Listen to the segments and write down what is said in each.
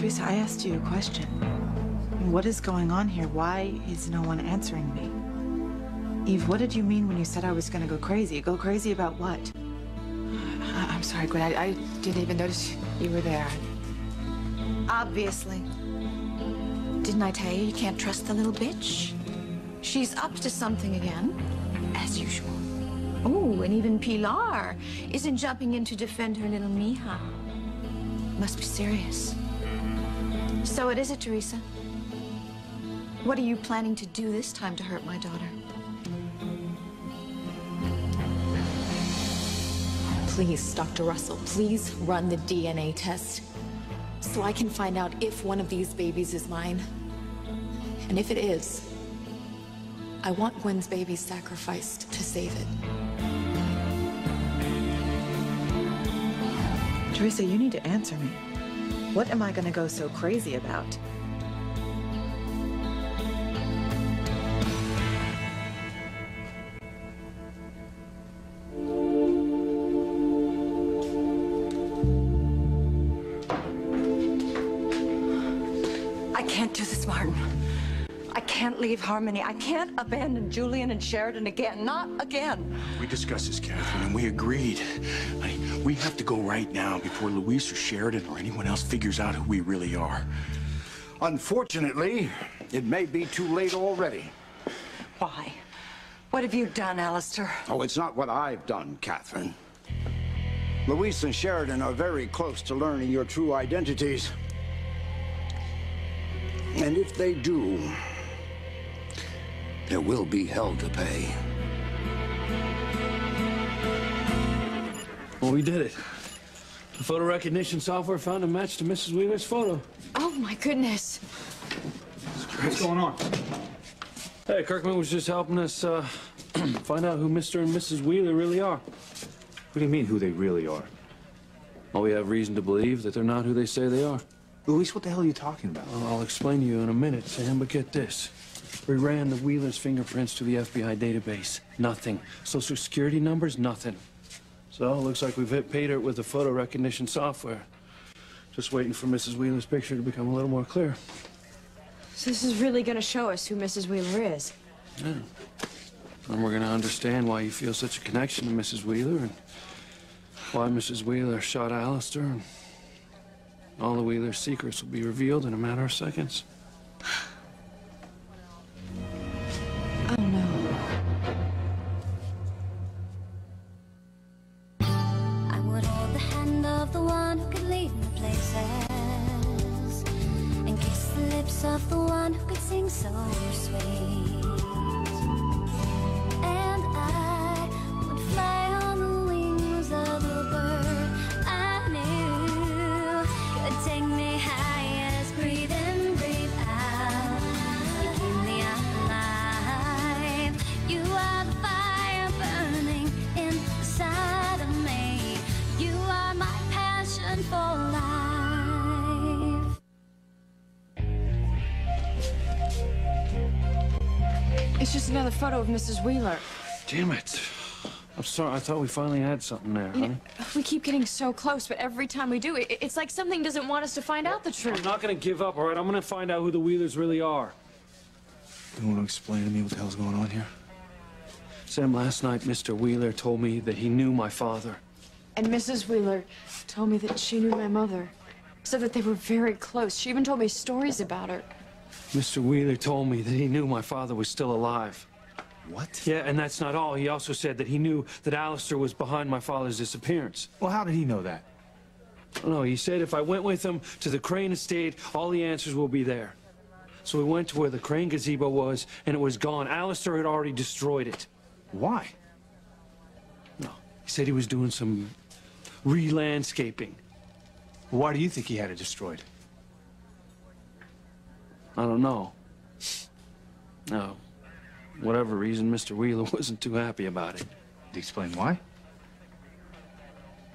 Teresa, I asked you a question. What is going on here? Why is no one answering me? Eve, what did you mean when you said I was going to go crazy? Go crazy about what? I'm sorry, Gwen. I didn't even notice you were there. Obviously. Didn't I tell you you can't trust the little bitch? She's up to something again, as usual. Oh, and even Pilar isn't jumping in to defend her little Mija. Must be serious. So what is it, Teresa? What are you planning to do this time to hurt my daughter? Please, Dr. Russell, please run the DNA test so I can find out if one of these babies is mine. And if it is, I want Gwen's baby sacrificed to save it. Teresa, you need to answer me. What am I going to go so crazy about? I can't do this, Martin. I can't leave Harmony. I can't abandon Julian and Sheridan again. Not again. We discussed this, Catherine, and we agreed. We have to go right now before Luis or Sheridan or anyone else figures out who we really are. Unfortunately, it may be too late already. Why? What have you done, Alistair? Oh, it's not what I've done, Catherine. Luis and Sheridan are very close to learning your true identities. And if they do, there will be hell to pay. Well, we did it. The photo recognition software found a match to Mrs. Wheeler's photo. Oh, my goodness. What's going on? Hey, Kirkman was just helping us find out who Mr. and Mrs. Wheeler really are. What do you mean, who they really are? Well, we have reason to believe that they're not who they say they are. Luis, what the hell are you talking about? Well, I'll explain to you in a minute, Sam, but get this. We ran the Wheelers' fingerprints to the FBI database. Nothing. Social security numbers, nothing. So, looks like we've hit pay dirt with the photo recognition software. Just waiting for Mrs. Wheeler's picture to become a little more clear. So this is really going to show us who Mrs. Wheeler is? Yeah. And we're going to understand why you feel such a connection to Mrs. Wheeler and why Mrs. Wheeler shot Alistair. And all the Wheeler's secrets will be revealed in a matter of seconds. Oh, no. I would hold the hand of the one who could lead me places and kiss the lips of the one who could sing so sweet. And I would fly on the wings of a bird I knew could take me high as breathe in, breathe out. You keep me alive. You are the fire burning inside of me. You are my passion for life. It's just another photo of Mrs. Wheeler. Damn it. I'm sorry. I thought we finally had something there, honey. We keep getting so close, but every time we do, it's like something doesn't want us to find out the truth. I'm not going to give up, all right? I'm going to find out who the Wheelers really are. You want to explain to me what the hell's going on here? Sam, last night, Mr. Wheeler told me that he knew my father. And Mrs. Wheeler told me that she knew my mother. Said that they were very close. She even told me stories about her. Mr. Wheeler told me that he knew my father was still alive. What? Yeah, and that's not all. He also said that he knew that Alistair was behind my father's disappearance. Well, how did he know that? I don't know. He said if I went with him to the Crane estate, all the answers will be there. So we went to where the Crane gazebo was, and it was gone. Alistair had already destroyed it. Why? No. He said he was doing some re-landscaping. Why do you think he had it destroyed? I don't know. No. Whatever reason, Mr. Wheeler wasn't too happy about it. Did he explain why?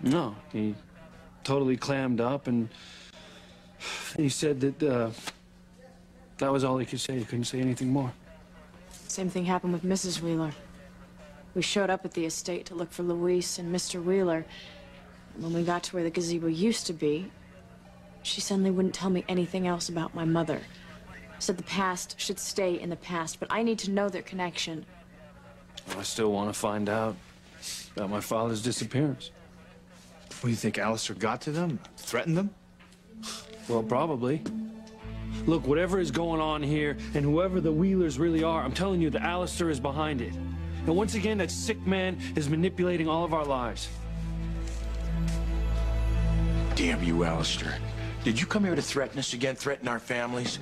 No. He totally clammed up, and he said that that was all he could say. He couldn't say anything more. Same thing happened with Mrs. Wheeler. We showed up at the estate to look for Luis and Mr. Wheeler. And when we got to where the gazebo used to be, she she suddenly wouldn't tell me anything else about my mother. Said the past should stay in the past, but I need to know their connection. I still want to find out about my father's disappearance. What do you think, Alistair got to them? Threatened them? Well, probably. Look, whatever is going on here, and whoever the Wheelers really are, I'm telling you that Alistair is behind it. And once again, that sick man is manipulating all of our lives. Damn you, Alistair. Did you come here to threaten us again, threaten our families?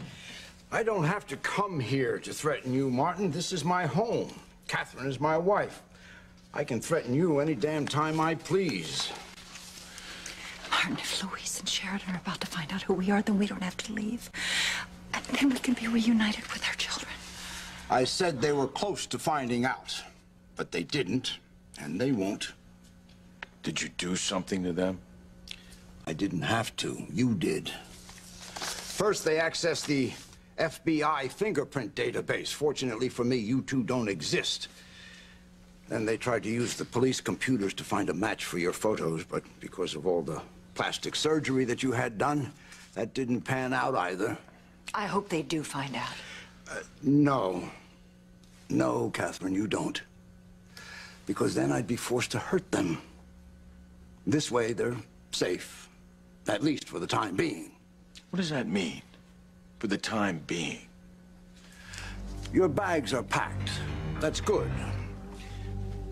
I don't have to come here to threaten you, Martin. This is my home. Catherine is my wife. I can threaten you any damn time I please. Martin, if Louise and Sheridan are about to find out who we are, then we don't have to leave. And then we can be reunited with our children. I said they were close to finding out, but they didn't, and they won't. Did you do something to them? I didn't have to. You did. First, they accessed the FBI fingerprint database. Fortunately for me, you two don't exist. Then they tried to use the police computers to find a match for your photos, but because of all the plastic surgery that you had done, that didn't pan out either. I hope they do find out. No. No, Catherine, you don't. Because then I'd be forced to hurt them. This way, they're safe. At least for the time being. What does that mean? For the time being? Your bags are packed. That's good.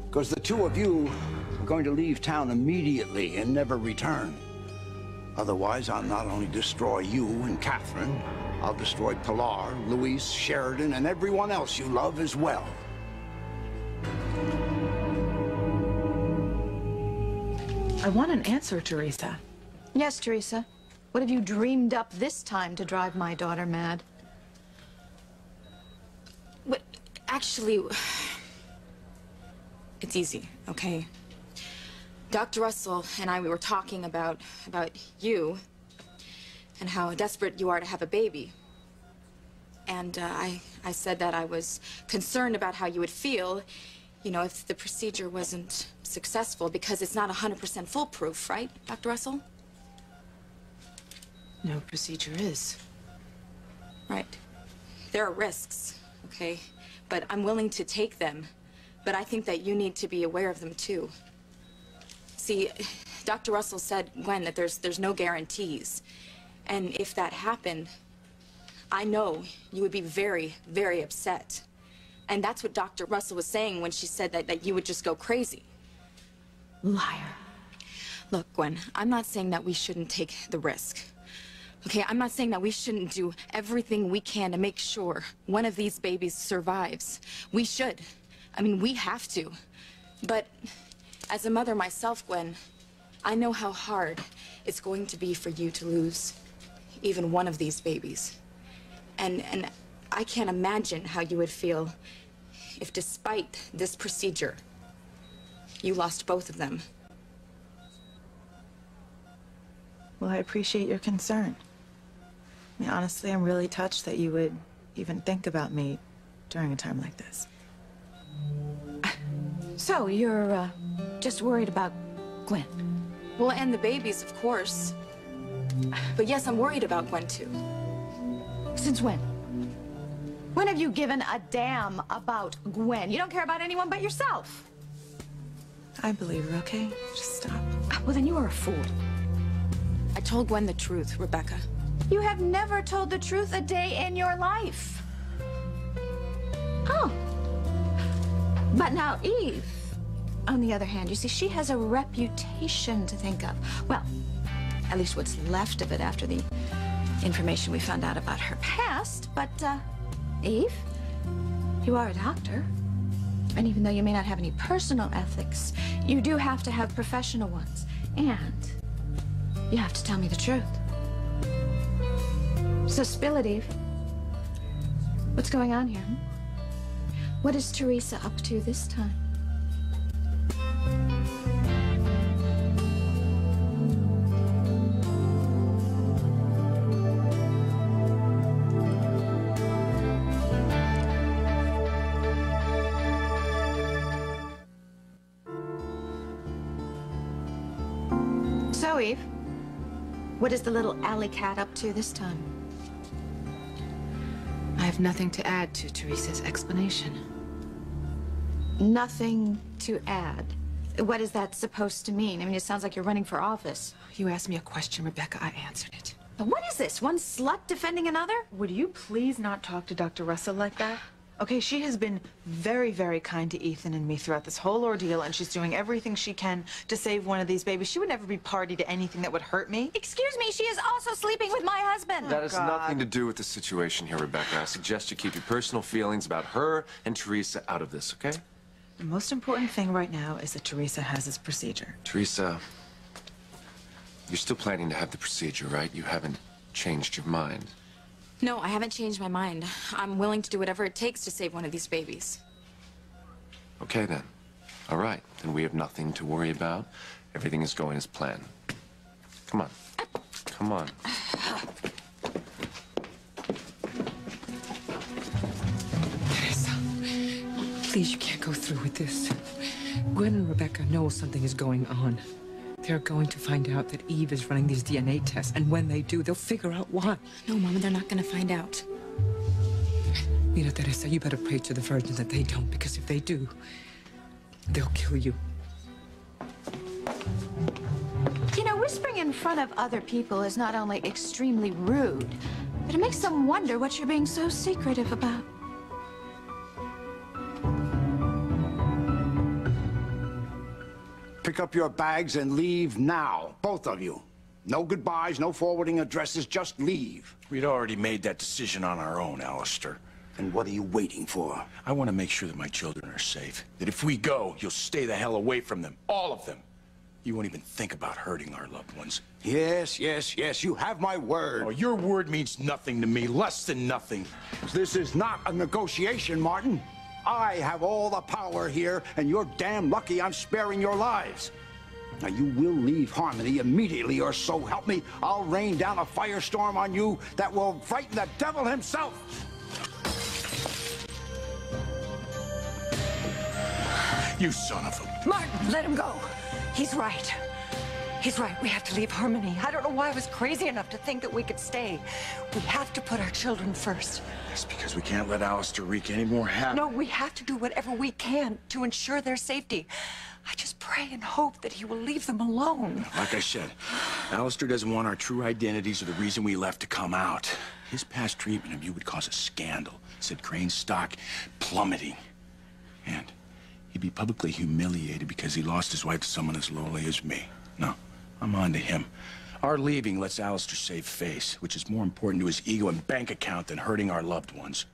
Because the two of you are going to leave town immediately and never return. Otherwise, I'll not only destroy you and Catherine, I'll destroy Pilar, Louise, Sheridan, and everyone else you love as well. I want an answer, Teresa. Yes, Teresa. What have you dreamed up this time to drive my daughter mad? But actually, it's easy, okay? Dr. Russell and I, we were talking about you and how desperate you are to have a baby. And I said that I was concerned about how you would feel, you know, if the procedure wasn't successful, because it's not 100% foolproof, right, Dr. Russell? No procedure is. Right. There are risks, okay? But I'm willing to take them. But I think that you need to be aware of them, too. See, Dr. Russell said, Gwen, that there's no guarantees. And if that happened, I know you would be very, very upset. And that's what Dr. Russell was saying when she said that you would just go crazy. Liar. Look, Gwen, I'm not saying that we shouldn't take the risk. Okay, I'm not saying that we shouldn't do everything we can to make sure one of these babies survives. We should. I mean, we have to. But as a mother myself, Gwen, I know how hard it's going to be for you to lose even one of these babies. And I can't imagine how you would feel if, despite this procedure, you lost both of them. Well, I appreciate your concern. I mean, honestly, I'm really touched that you would even think about me during a time like this. So, you're, just worried about Gwen? Well, and the babies, of course. But yes, I'm worried about Gwen, too. Since when? When have you given a damn about Gwen? You don't care about anyone but yourself. I believe her, okay? Just stop. Well, then you are a fool. I told Gwen the truth, Rebecca. You have never told the truth a day in your life. Oh. But now Eve, on the other hand, you see, she has a reputation to think of. Well, at least what's left of it after the information we found out about her past. But, Eve, you are a doctor. And even though you may not have any personal ethics, you do have to have professional ones. And you have to tell me the truth. So spill it, Eve. What's going on here? What is Teresa up to this time? So, Eve, What is the little alley cat up to this time? I have nothing to add to Teresa's explanation. Nothing to add. What is that supposed to mean? I mean, it sounds like you're running for office. You asked me a question, Rebecca. I answered it. But what is this? One slut defending another? Would you please not talk to Dr. Russell like that? Okay, she has been very, very kind to Ethan and me throughout this whole ordeal, and she's doing everything she can to save one of these babies. She would never be party to anything that would hurt me. Excuse me, she is also sleeping with my husband. That has nothing to do with the situation here, Rebecca. I suggest you keep your personal feelings about her and Teresa out of this, okay? The most important thing right now is that Teresa has this procedure. Teresa, you're still planning to have the procedure, right? You haven't changed your mind. No, I haven't changed my mind. I'm willing to do whatever it takes to save one of these babies. Okay, then. All right. Then we have nothing to worry about. Everything is going as planned. Come on. Come on. Teresa, please, you can't go through with this. Gwen and Rebecca know something is going on. They're going to find out that Eve is running these DNA tests, and when they do, they'll figure out why. No, Mama, they're not gonna find out. Mira, Teresa, you better pray to the Virgin that they don't, because if they do, they'll kill you. You know, whispering in front of other people is not only extremely rude, but it makes them wonder what you're being so secretive about. Pick up your bags and leave now, both of you. No goodbyes, no forwarding addresses, just leave. We'd already made that decision on our own, Alistair. And what are you waiting for? I want to make sure that my children are safe. That if we go, you'll stay the hell away from them. All of them. You won't even think about hurting our loved ones. Yes, yes, yes, you have my word. Oh, your word means nothing to me, less than nothing. This is not a negotiation, Martin. I have all the power here, and you're damn lucky I'm sparing your lives. Now, you will leave Harmony immediately, or so help me, I'll rain down a firestorm on you that will frighten the devil himself. You son of a... Martin, let him go. He's right. He's right. We have to leave Harmony. I don't know why I was crazy enough to think that we could stay. We have to put our children first. That's because we can't let Alistair wreak any more havoc. No, we have to do whatever we can to ensure their safety. I just pray and hope that he will leave them alone. Like I said, Alistair doesn't want our true identities or the reason we left to come out. His past treatment of you would cause a scandal. Said Crane's stock plummeting. And he'd be publicly humiliated because he lost his wife to someone as lowly as me. No, I'm on to him. Our leaving lets Alistair save face, which is more important to his ego and bank account than hurting our loved ones.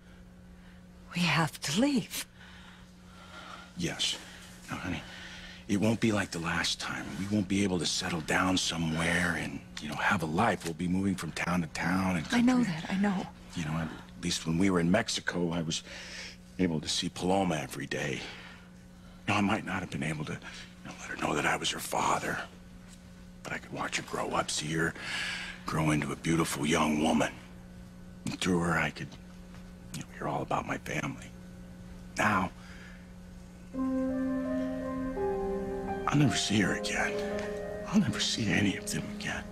We have to leave. Yes. Now, honey, it won't be like the last time. We won't be able to settle down somewhere and, you know, have a life. We'll be moving from town to town. And I know that, I know. You know, at least when we were in Mexico, I was able to see Paloma every day. Now, I might not have been able to, you know, let her know that I was her father. But I could watch her grow up, see her grow into a beautiful young woman. And through her, I could, you know, hear all about my family. Now, I'll never see her again. I'll never see any of them again.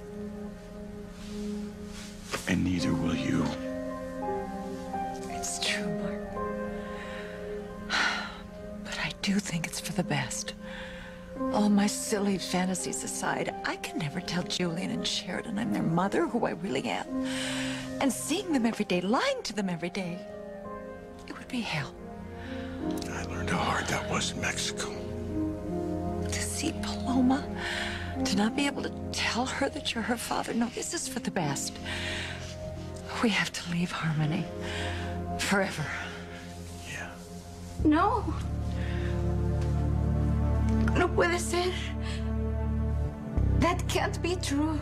And neither will you. It's true, Martin. But I do think it's for the best. All my silly fantasies aside, I can never tell Julian and Sheridan I'm their mother, who I really am. And seeing them every day, lying to them every day, it would be hell. I learned how hard that was in Mexico. To see Paloma, to not be able to tell her that you're her father. No, this is for the best. We have to leave Harmony. Forever. Yeah. No. No puede ser. That can't be true.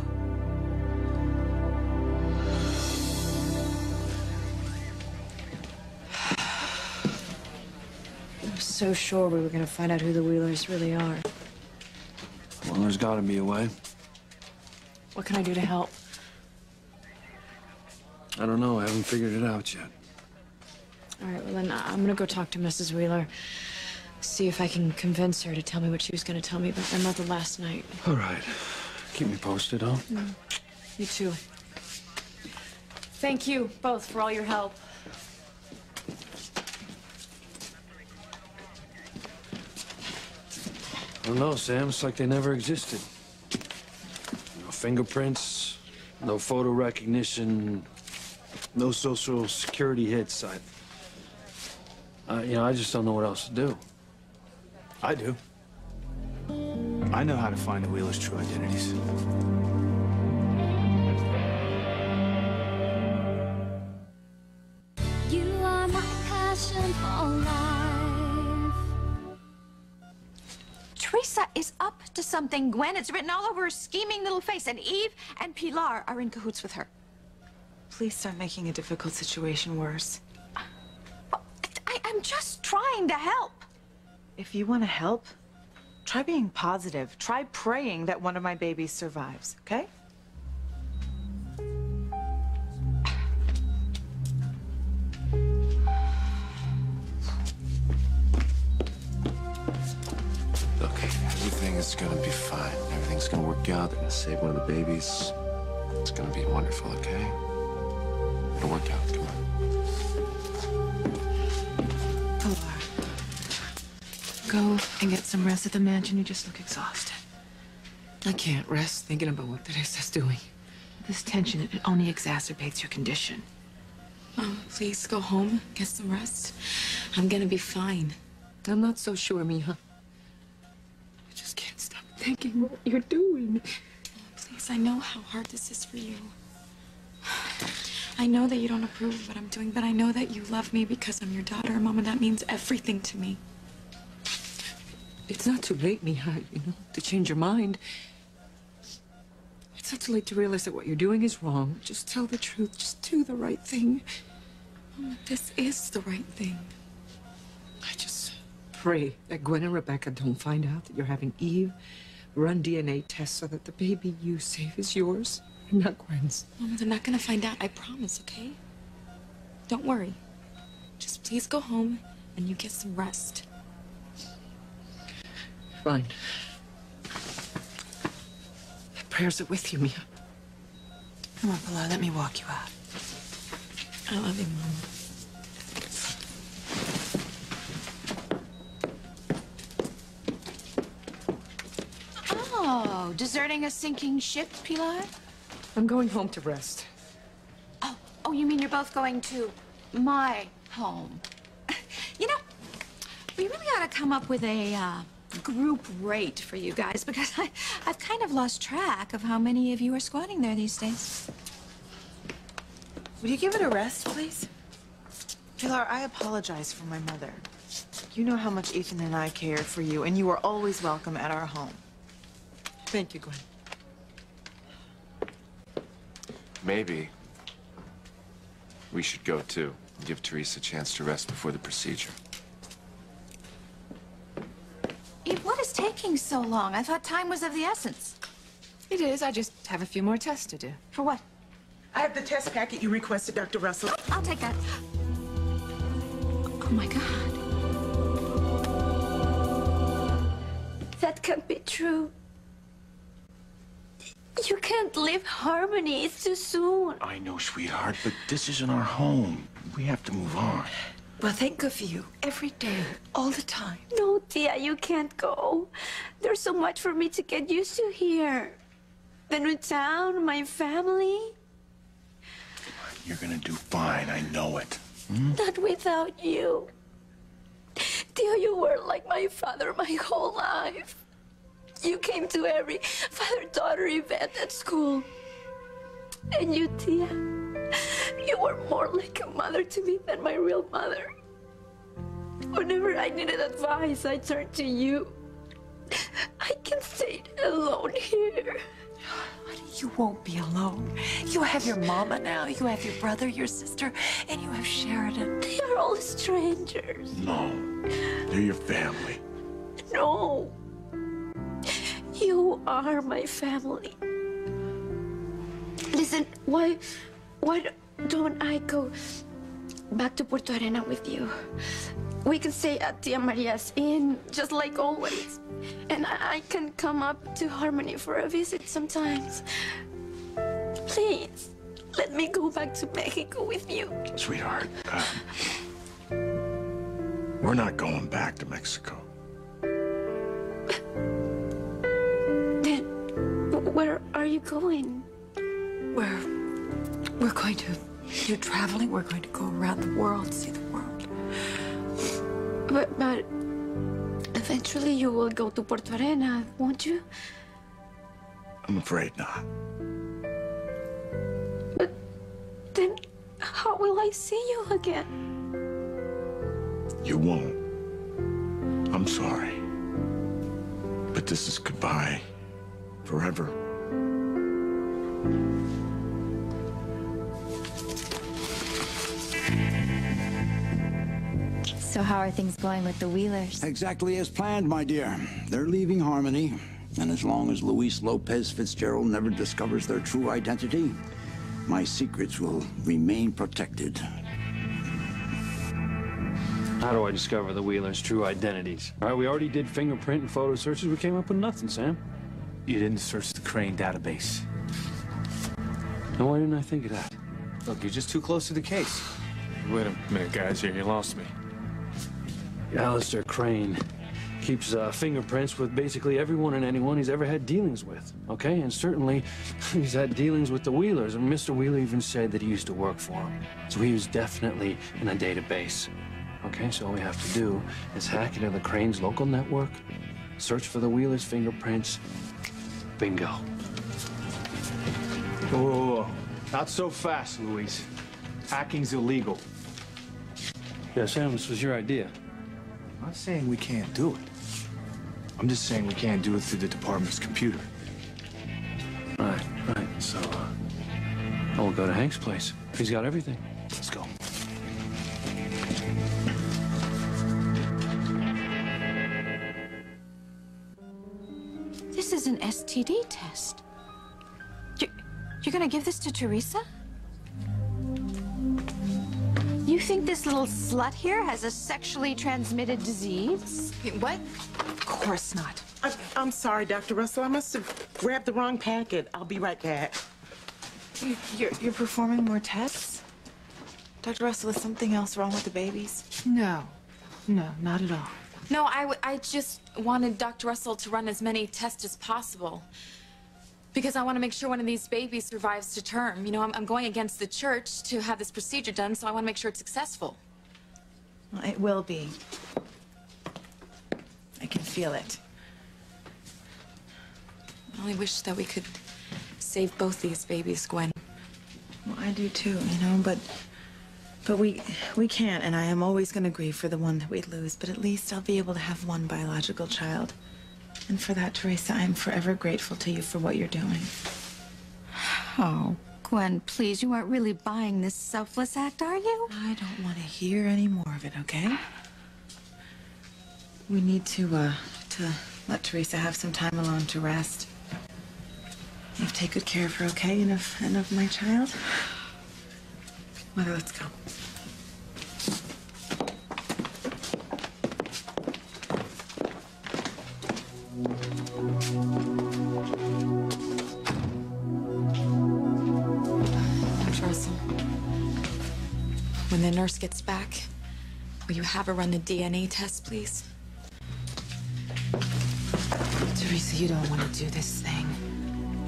I'm so sure we were gonna find out who the Wheelers really are. Well, there's gotta be a way. What can I do to help? I don't know. I haven't figured it out yet. All right, well then I'm gonna go talk to Mrs. Wheeler. See if I can convince her to tell me what she was gonna tell me about my mother last night. All right. Keep me posted, huh? You too. Thank you both for all your help. I don't know, Sam. It's like they never existed. No fingerprints, no photo recognition, no social security hits. I just don't know what else to do. I do. I know how to find the Wheelers' true identities. You are my passion for life. Teresa is up to something, Gwen. It's written all over her scheming little face. And Eve and Pilar are in cahoots with her. Please stop making a difficult situation worse. I'm just trying to help. If you want to help, try being positive. Try praying that one of my babies survives, okay? Look, everything is gonna be fine. Everything's gonna work out. They're gonna save one of the babies. It's gonna be wonderful, okay? It'll work out. Come on. Pilar, go and get some rest at the mansion. You just look exhausted. I can't rest thinking about what Teresa's doing. This tension, it only exacerbates your condition. Mom, please go home, get some rest. I'm gonna be fine. I'm not so sure, Mija. I just can't stop thinking what you're doing. Please, I know how hard this is for you. I know that you don't approve of what I'm doing, but I know that you love me because I'm your daughter, Mama. That means everything to me. It's not too late, Mija, to change your mind. It's not too late to realize that what you're doing is wrong. Just tell the truth. Just do the right thing. Mama, this is the right thing. I just pray that Gwen and Rebecca don't find out that you're having Eve run DNA tests so that the baby you save is yours and not Gwen's. Mama, they're not gonna find out. I promise, okay? Don't worry. Just please go home and you get some rest. Fine. My prayers are with you, Mia. Come on, Pilar, let me walk you out. I love you, Mom. Oh, deserting a sinking ship, Pilar? I'm going home to rest. Oh, you mean you're both going to my home? You know, we really ought to come up with a group rate for you guys because I've kind of lost track of how many of you are squatting there these days. Would you give it a rest, please? Pilar, I apologize for my mother. You know how much Ethan and I care for you, and you are always welcome at our home. Thank you, Gwen. Maybe we should go too. Give Teresa a chance to rest before the procedure. Eve, what is taking so long? I thought time was of the essence. It is. I just have a few more tests to do. For what? I have the test packet you requested, Dr. Russell. I'll take that. Oh, my God. That can't be true. You can't leave Harmony. It's too soon. I know, sweetheart, but this isn't our home. We have to move on. Well, think of you every day, all the time. No, Tia, you can't go. There's so much for me to get used to here. The new town, my family. You're gonna do fine, I know it. Not without you. Tia, you were like my father my whole life. You came to every father-daughter event at school. And you, Tia, you were more like a mother to me than my real mother. Whenever I needed advice, I turned to you. I can't stay alone here. You won't be alone. You have your mama now, you have your brother, your sister, and you have Sheridan. They are all strangers. No, they're your family. No. You are my family. Listen, why don't I go back to Puerto Arena with you? We can stay at Tia Maria's Inn, just like always. And I can come up to Harmony for a visit sometimes. Please, let me go back to Mexico with you. Sweetheart, we're not going back to Mexico. Then, where are you going? We're going to do traveling. We're going to go around the world, see the world. But eventually you will go to Puerto Arena, won't you? I'm afraid not. But then how will I see you again? You won't. I'm sorry. But this is goodbye. Forever. So how are things going with the Wheelers? Exactly as planned, my dear. They're leaving Harmony. And as long as Luis Lopez Fitzgerald never discovers their true identity, my secrets will remain protected. How do I discover the Wheelers' true identities? All right, we already did fingerprint and photo searches. We came up with nothing, Sam. You didn't search the Crane database. And why didn't I think of that? Look, you're just too close to the case. Wait a minute, guys. Here, you lost me. Alistair Crane keeps fingerprints with basically everyone and anyone he's ever had dealings with, okay? And certainly he's had dealings with the Wheelers, and Mr. Wheeler even said that he used to work for him. So he was definitely in a database, okay? So all we have to do is hack into the Crane's local network, search for the Wheelers' fingerprints. Bingo. Whoa, whoa, whoa. Not so fast, Luis. Hacking's illegal. Yeah, Sam, this was your idea. I'm not saying we can't do it. I'm just saying we can't do it through the department's computer. Right. So, we'll go to Hank's place. He's got everything. Let's go. This is an STD test. You're gonna give this to Teresa? You think this little slut here has a sexually transmitted disease? What? Of course not. I'm sorry, Dr. Russell. I must have grabbed the wrong packet. I'll be right back. You're performing more tests? Dr. Russell, is something else wrong with the babies? No, not at all. No, I just wanted Dr. Russell to run as many tests as possible. Because I want to make sure one of these babies survives to term. You know, I'm going against the church to have this procedure done, so I want to make sure it's successful. Well, it will be. I can feel it. I only wish that we could save both these babies, Gwen. Well, I do too, you know, but we can't, and I am always going to grieve for the one that we lose, but at least I'll be able to have one biological child. And for that, Teresa, I'm forever grateful to you for what you're doing. Oh, Gwen, please, you aren't really buying this selfless act, are you? I don't want to hear any more of it, okay? We need to let Teresa have some time alone to rest. You have to take good care of her, okay? And of my child. Mother, let's go. Dr. Russell, when the nurse gets back, will you have her run the DNA test, please? Teresa, you don't want to do this thing.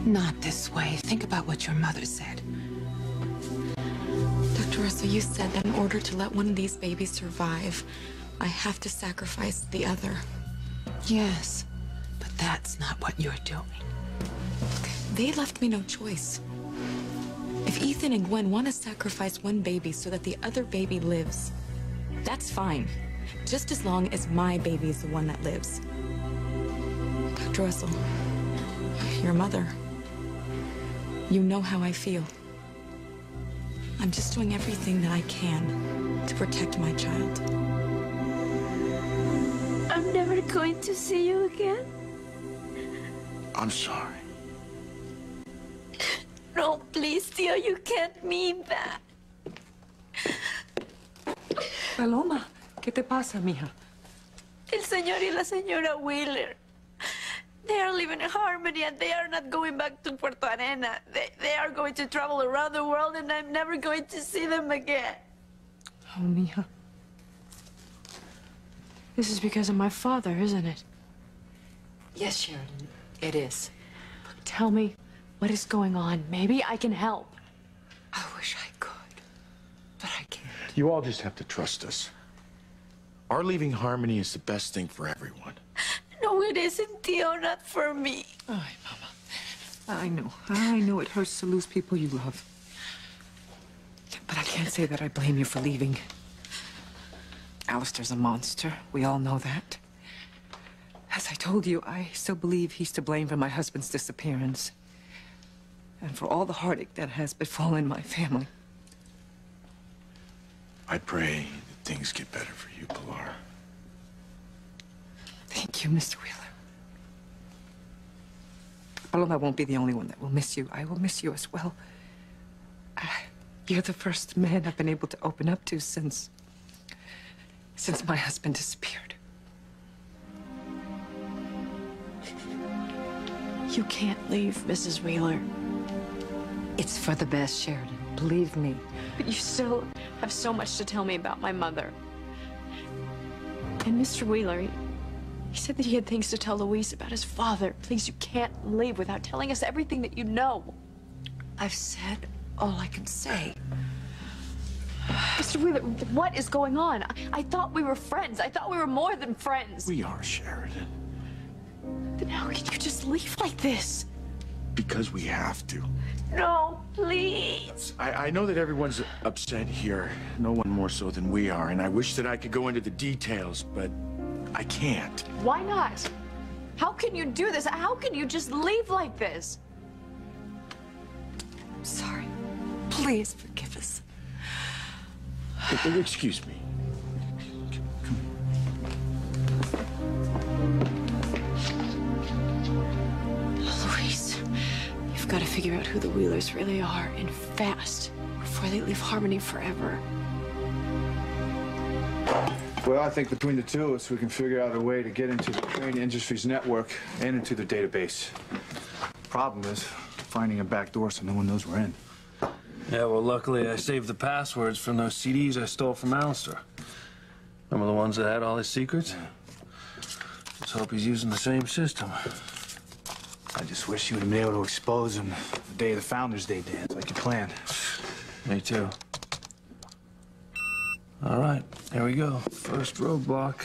Not this way. Think about what your mother said. Dr. Russell, you said that in order to let one of these babies survive, I have to sacrifice the other. Yes, but that's not what you're doing. They left me no choice. If Ethan and Gwen want to sacrifice one baby so that the other baby lives, that's fine. Just as long as my baby is the one that lives. Dr. Russell, your mother, you know how I feel. I'm just doing everything that I can to protect my child. I'm never going to see you again. I'm sorry. No, please, Tio, you can't mean that. Paloma, ¿qué te pasa, mija? El señor y la señora Wheeler They are living in harmony and they are not going back to Puerto Arena. They are going to travel around the world and I'm never going to see them again. Oh, Mija. This is because of my father, isn't it? Yes, Sheridan, it is. Tell me what is going on. Maybe I can help. I wish I could, but I can't. You all just have to trust us. Our leaving Harmony is the best thing for everyone. No, it isn't, Tio, not for me. Ay, Mama. I know it hurts to lose people you love. But I can't say that I blame you for leaving. Alistair's a monster. We all know that. As I told you, I still believe he's to blame for my husband's disappearance. And for all the heartache that has befallen my family. I pray that things get better for you, Pilar. Thank you, Mr. Wheeler. Paloma won't be the only one that will miss you. I will miss you as well. You're the first man I've been able to open up to since my husband disappeared. You can't leave, Mrs. Wheeler. It's for the best, Sheridan. Believe me. But you still have so much to tell me about my mother. And Mr. Wheeler, he said that he had things to tell Luis about his father. Please, you can't leave without telling us everything that you know. I've said all I can say. Mr. Wheeler, what is going on? I thought we were friends. I thought we were more than friends. We are, Sheridan. Then how can you just leave like this? Because we have to. No, please. I know that everyone's upset here, no one more so than we are, and I wish that I could go into the details, but I can't. Why not? How can you do this? How can you just leave like this? I'm sorry. Please forgive us. Excuse me. Luis, you've got to figure out who the Wheelers really are, and fast, before they leave Harmony forever. Well, I think between the two of us, we can figure out a way to get into the Crane Industries network and into the database. Problem is, finding a back door so no one knows we're in. Yeah, well, luckily I saved the passwords from those CDs I stole from Alistair. Remember the ones that had all his secrets? Let's hope he's using the same system. I just wish you would have been able to expose him the day of the Founders Day dance, like you planned. Me too. All right, here we go. First roadblock.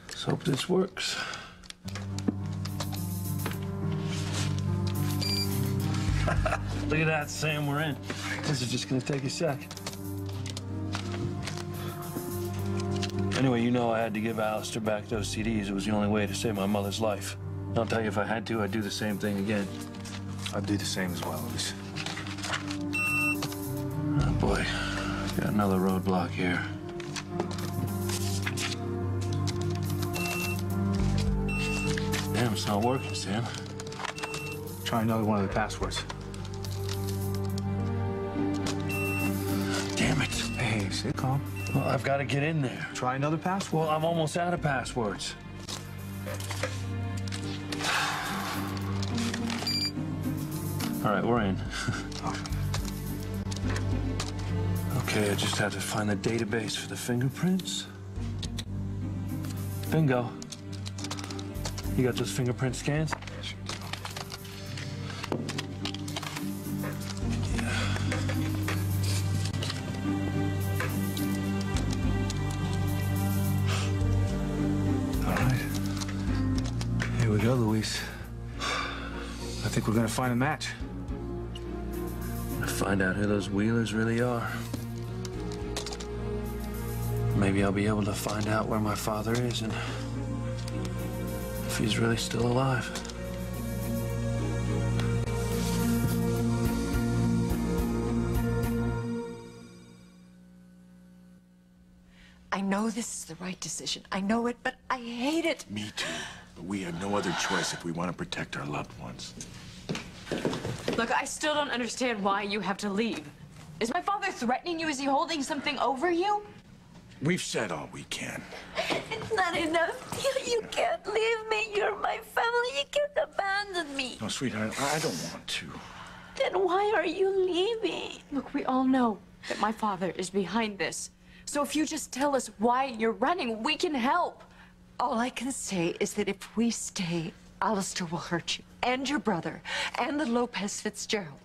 Let's hope this works. Look at that, Sam, we're in. This is just gonna take a sec. Anyway, you know I had to give Alistair back those CDs. It was the only way to save my mother's life. I'll tell you, if I had to, I'd do the same thing again. I'd do the same as well, Luis. Oh, boy. Got another roadblock here. Damn, it's not working, Sam. Try another one of the passwords. Damn it. Hey, stay calm. Well, I've got to get in there. Try another password. Well, I'm almost out of passwords. All right, we're in. Okay, I just have to find the database for the fingerprints. Bingo. You got those fingerprint scans? Here we go, Luis. I think we're gonna find a match. Find out who those Wheelers really are. Maybe I'll be able to find out where my father is and if he's really still alive. I know this is the right decision. I know it, but I hate it. Me too. But we have no other choice if we want to protect our loved ones. Look, I still don't understand why you have to leave. Is my father threatening you? Is he holding something over you? We've said all we can. It's not enough, You can't leave me. You're my family. You can't abandon me. No, sweetheart, I don't want to. Then why are you leaving? Look, we all know that my father is behind this. So if you just tell us why you're running, we can help. All I can say is that if we stay, Alistair will hurt you and your brother and the Lopez Fitzgerald.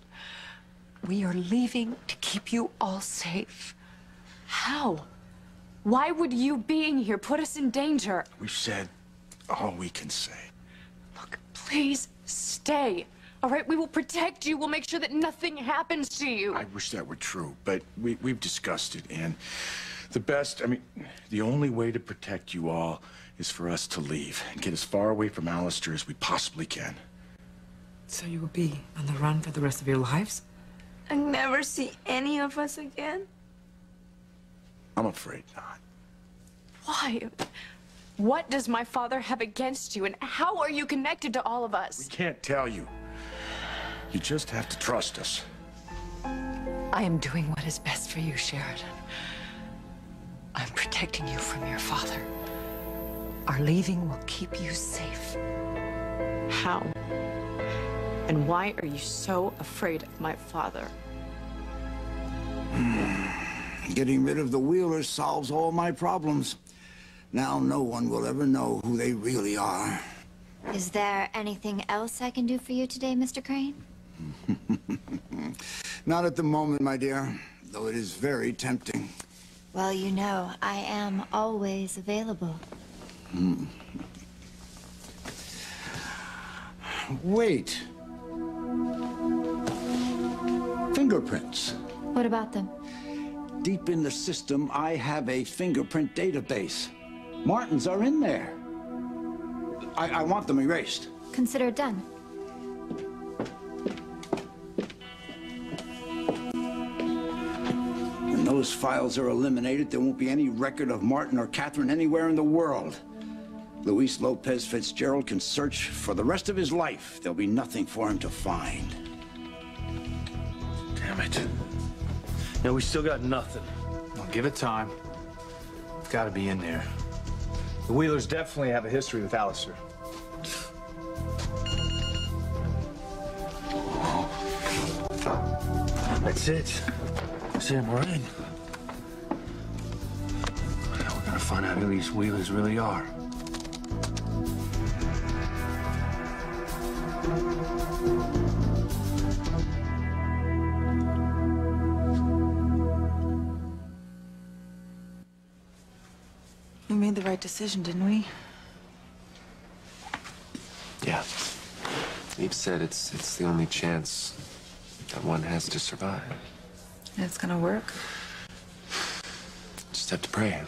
We are leaving to keep you all safe. How? Why would you being here put us in danger? We've said all we can say. Look, please stay. All right, we will protect you. We'll make sure that nothing happens to you. I wish that were true, but we've discussed it, and the only way to protect you all is for us to leave and get as far away from Alistair as we possibly can. So you will be on the run for the rest of your lives? And never see any of us again? I'm afraid not. Why? What does my father have against you, and how are you connected to all of us? We can't tell you. You just have to trust us. I am doing what is best for you, Sheridan. I'm protecting you from your father. Our leaving will keep you safe. How? And why are you so afraid of my father? Getting rid of the Wheelers solves all my problems. Now no one will ever know who they really are. Is there anything else I can do for you today, Mr. Crane? Not at the moment, my dear, though it is very tempting. Well, you know, I am always available. Wait. Fingerprints. What about them? Deep in the system, I have a fingerprint database. Martin's are in there. I want them erased. Consider it done. When those files are eliminated, there won't be any record of Martin or Catherine anywhere in the world. Luis Lopez Fitzgerald can search for the rest of his life. There'll be nothing for him to find. Damn it. Now we still got nothing. Well, give it time. It's got to be in there. The Wheelers definitely have a history with Alistair. That's it. Sam, we're in. Now we're gonna find out who these Wheelers really are. We made the right decision, didn't we? Yeah. Eve said it's the only chance that one has to survive. And it's gonna work. Just have to pray.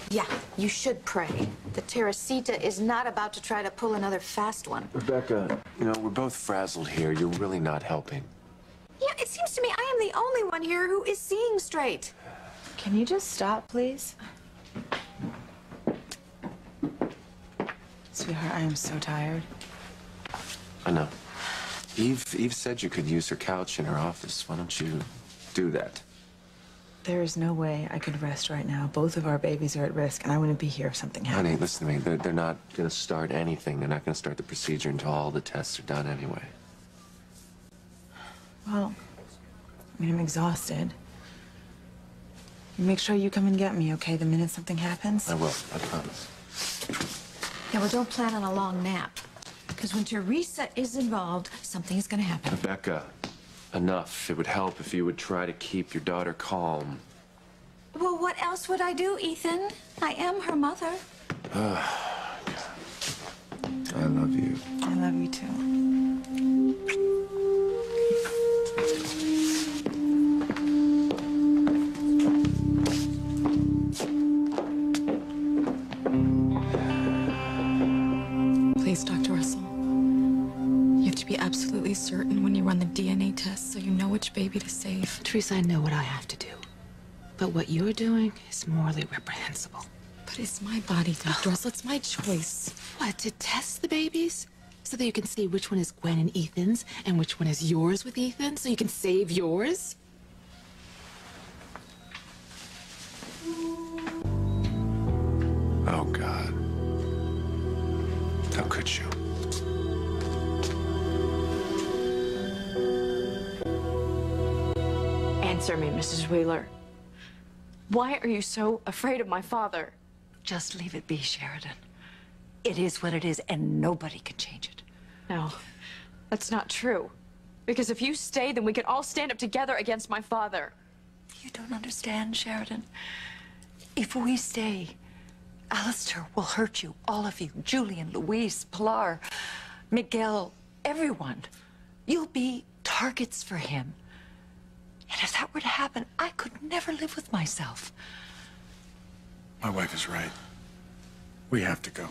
Yeah, you should pray. The Teresita is not about to try to pull another fast one. Rebecca, you know, we're both frazzled here. You're really not helping. Yeah, it seems to me I am the only one here who is seeing straight. Can you just stop, please? Sweetheart, I am so tired. I know. Eve said you could use her couch in her office. Why don't you do that? There is no way I could rest right now. Both of our babies are at risk, and I wouldn't be here if something happened. Honey, listen to me. They're not going to start anything. They're not going to start the procedure until all the tests are done anyway. Well, I'm exhausted. Make sure you come and get me, okay, the minute something happens? I will. I promise. Yeah, well, don't plan on a long nap. Because when Teresa is involved, something is going to happen. Rebecca, enough. It would help if you would try to keep your daughter calm. Well, what else would I do, Ethan? I am her mother. I love you. I love you too. Please, Dr. Russell. You have to be absolutely certain when you run the DNA test so you know which baby to save. Teresa, I know what I have to do. But what you're doing is morally reprehensible. But it's my body, Dr. Russell. It's my choice. What, to test the babies? So that you can see which one is Gwen and Ethan's and which one is yours with Ethan? So you can save yours? Oh, God. How could you? Answer me, Mrs. Wheeler. Why are you so afraid of my father? Just leave it be, Sheridan. It is what it is, and nobody can change it. No, that's not true. Because if you stay, then we can all stand up together against my father. You don't understand, Sheridan. If we stay, Alistair will hurt you, all of you. Julian, Louise, Pilar, Miguel, everyone. You'll be targets for him. And if that were to happen, I could never live with myself. My wife is right. We have to go.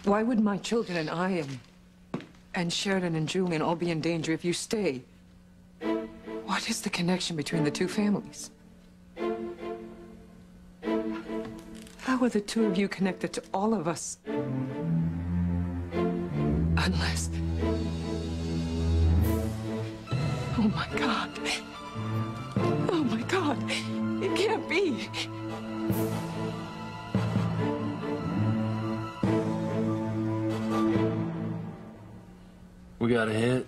Why would my children and I and Sheridan and Julian all be in danger if you stay? What is the connection between the two families? How are the two of you connected to all of us? Unless... Oh my God. Oh my God. It can't be. We got a hit.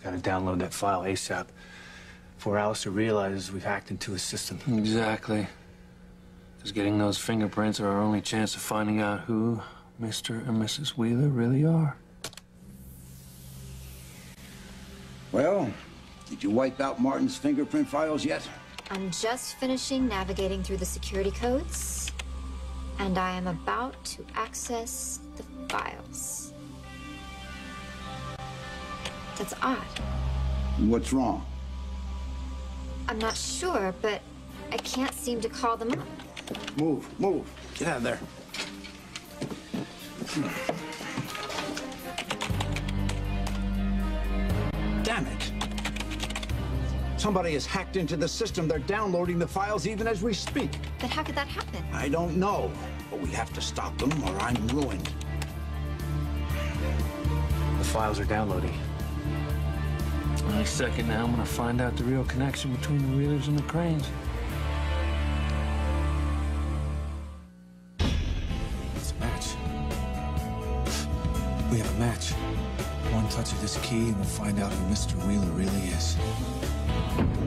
Gotta download that file ASAP before Alistair realizes we've hacked into his system. Exactly. Because getting those fingerprints are our only chance of finding out who Mr. and Mrs. Wheeler really are. Well, did you wipe out Martin's fingerprint files yet? I'm just finishing navigating through the security codes, and I am about to access the files. That's odd. What's wrong? I'm not sure, but I can't seem to call them up. Move. Get out of there. Damn it. Somebody has hacked into the system. They're downloading the files even as we speak. Then how could that happen? I don't know, but we have to stop them or I'm ruined. The files are downloading. Any second now, I'm gonna find out the real connection between the Wheelers and the Cranes. It's a match. We have a match. One touch of this key and we'll find out who Mr. Wheeler really is.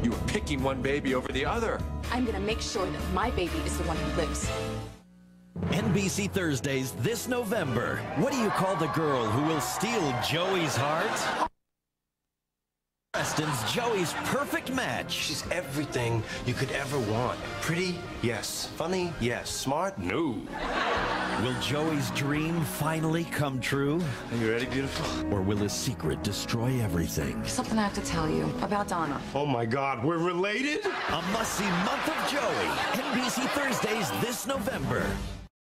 You were picking one baby over the other. I'm gonna make sure that my baby is the one who lives. NBC Thursdays this November. What do you call the girl who will steal Joey's heart? Preston's Joey's perfect match. She's everything you could ever want. Pretty? Yes. Funny? Yes. Smart? No. Will Joey's dream finally come true? Are you ready, beautiful? Or will his secret destroy everything? Something I have to tell you about Donna. Oh my God, we're related? A must-see month of Joey. NBC Thursdays this November.